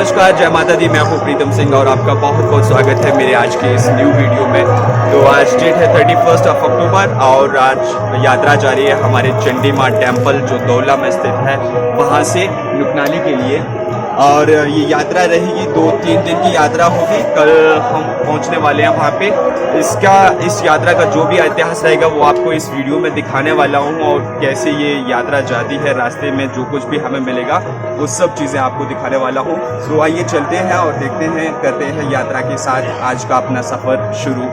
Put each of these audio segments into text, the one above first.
नमस्कार, जय माता दी। मैं हूं प्रीतम सिंह और आपका बहुत बहुत स्वागत है मेरे आज के इस न्यू वीडियो में। तो आज डेट है 31 अक्टूबर और आज यात्रा जा रही है हमारे चंडी माँ टेम्पल जो दौला में स्थित है, वहां से नुकनाली के लिए। और ये यात्रा रहेगी 2-3 दिन की यात्रा होगी। कल हम पहुंचने वाले हैं वहां पे। इस यात्रा का जो भी इतिहास रहेगा वो आपको इस वीडियो में दिखाने वाला हूं, और कैसे ये यात्रा जाती है, रास्ते में जो कुछ भी हमें मिलेगा वो सब चीज़ें आपको दिखाने वाला हूं। तो आइए चलते हैं और देखते हैं, करते हैं यात्रा के साथ आज का अपना सफ़र शुरू।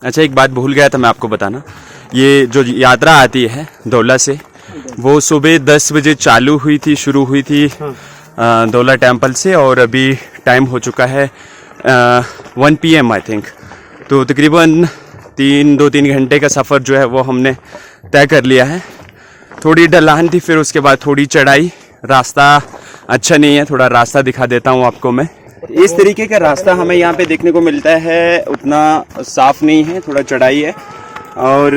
अच्छा, एक बात भूल गया था मैं आपको बताना। ये जो यात्रा आती है दौला से, वो सुबह 10 बजे शुरू हुई थी दौला टेम्पल से, और अभी टाइम हो चुका है 1 PM आई थिंक। तो तकरीबन 2-3 घंटे का सफ़र जो है वो हमने तय कर लिया है। थोड़ी ढलान थी, फिर उसके बाद थोड़ी चढ़ाई। रास्ता अच्छा नहीं है, थोड़ा रास्ता दिखा देता हूँ आपको मैं। इस तरीके का रास्ता हमें यहाँ पे देखने को मिलता है, उतना साफ़ नहीं है, थोड़ा चढ़ाई है। और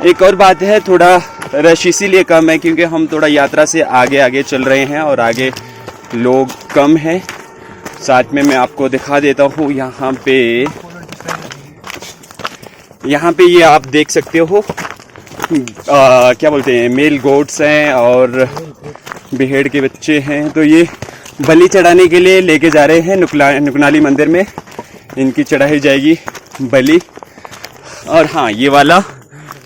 एक और बात है, थोड़ा रश इसीलिए कम है क्योंकि हम थोड़ा यात्रा से आगे आगे चल रहे हैं और आगे लोग कम हैं। साथ में मैं आपको दिखा देता हूँ यहाँ पे ये आप देख सकते हो क्या बोलते हैं, मेल गोट्स हैं और भेड़ के बच्चे हैं। तो ये बलि चढ़ाने के लिए लेके जा रहे हैं नुकनाली मंदिर में। इनकी चढ़ाई जाएगी बलि। और हाँ, ये वाला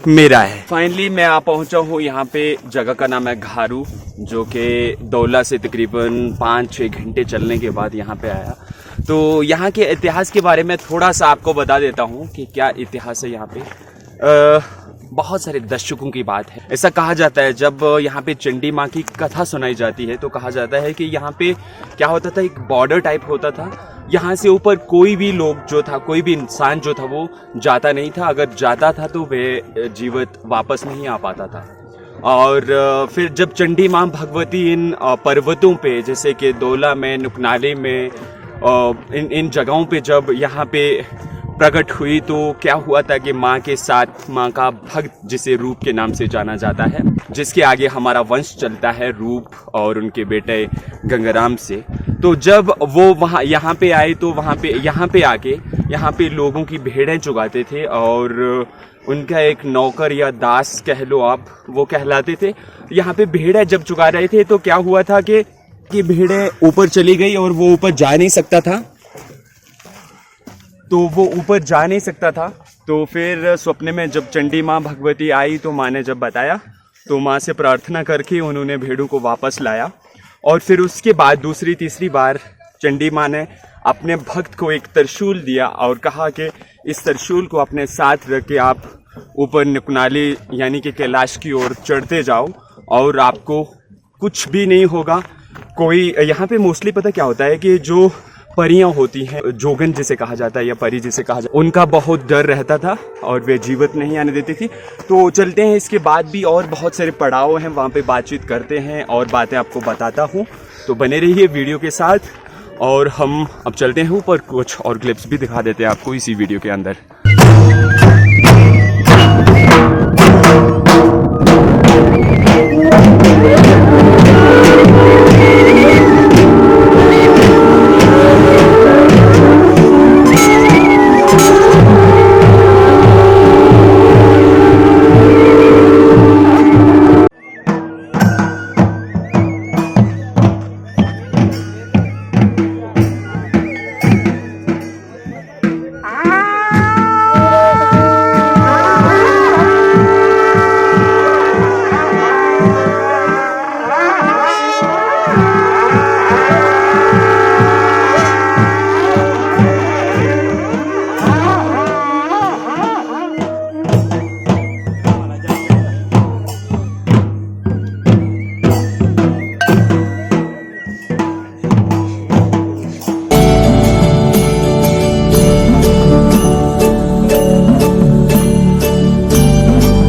मेरा है। फाइनली मैं आ पहुंचा हूँ यहाँ पे। जगह का नाम है घारू, जो कि दौला से तकरीबन 5-6 घंटे चलने के बाद यहाँ पे आया। तो यहाँ के इतिहास के बारे में थोड़ा सा आपको बता देता हूँ कि क्या इतिहास है यहाँ पे। बहुत सारे दशकों की बात है। ऐसा कहा जाता है जब यहाँ पे चंडी माँ की कथा सुनाई जाती है तो कहा जाता है कि यहाँ पे क्या होता था, एक बॉर्डर टाइप होता था। यहाँ से ऊपर कोई भी लोग जो था, कोई भी इंसान जो था वो जाता नहीं था। अगर जाता था तो वह जीवित वापस नहीं आ पाता था। और फिर जब चंडी माँ भगवती इन पर्वतों पे, जैसे कि दोला में, नुकनाली में, इन जगहों पे जब यहाँ पे प्रकट हुई तो क्या हुआ था कि माँ के साथ माँ का भक्त, जिसे रूप के नाम से जाना जाता है, जिसके आगे हमारा वंश चलता है, रूप और उनके बेटे गंगाराम से। तो जब वो वहाँ यहाँ पे आए तो यहाँ पे आके यहाँ पे लोगों की भेड़ें चुगाते थे और उनका एक नौकर या दास कह लो आप, वो कहलाते थे। यहाँ पे भेड़ें जब चुगा रहे थे तो क्या हुआ था कि भेड़ें ऊपर चली गई और वो ऊपर जा नहीं सकता था। तो फिर सपने में जब चंडी माँ भगवती आई तो माँ ने जब बताया तो माँ से प्रार्थना करके उन्होंने भेड़ों को वापस लाया। और फिर उसके बाद दूसरी तीसरी बार चंडी माँ ने अपने भक्त को एक त्रिशूल दिया और कहा कि इस त्रिशूल को अपने साथ रख के आप ऊपर नुकनाली यानी कि कैलाश की ओर चढ़ते जाओ और आपको कुछ भी नहीं होगा। कोई यहाँ पे मोस्टली पता क्या होता है कि जो परियां होती हैं, जोगन जिसे कहा जाता है या परी जिसे कहा जाता है, उनका बहुत डर रहता था और वे जीवित नहीं आने देती थी। तो चलते हैं, इसके बाद भी और बहुत सारे पड़ाव हैं, वहाँ पे बातचीत करते हैं और बातें आपको बताता हूँ। तो बने रहिए वीडियो के साथ और हम अब चलते हैं ऊपर, कुछ और क्लिप्स भी दिखा देते हैं आपको इसी वीडियो के अंदर।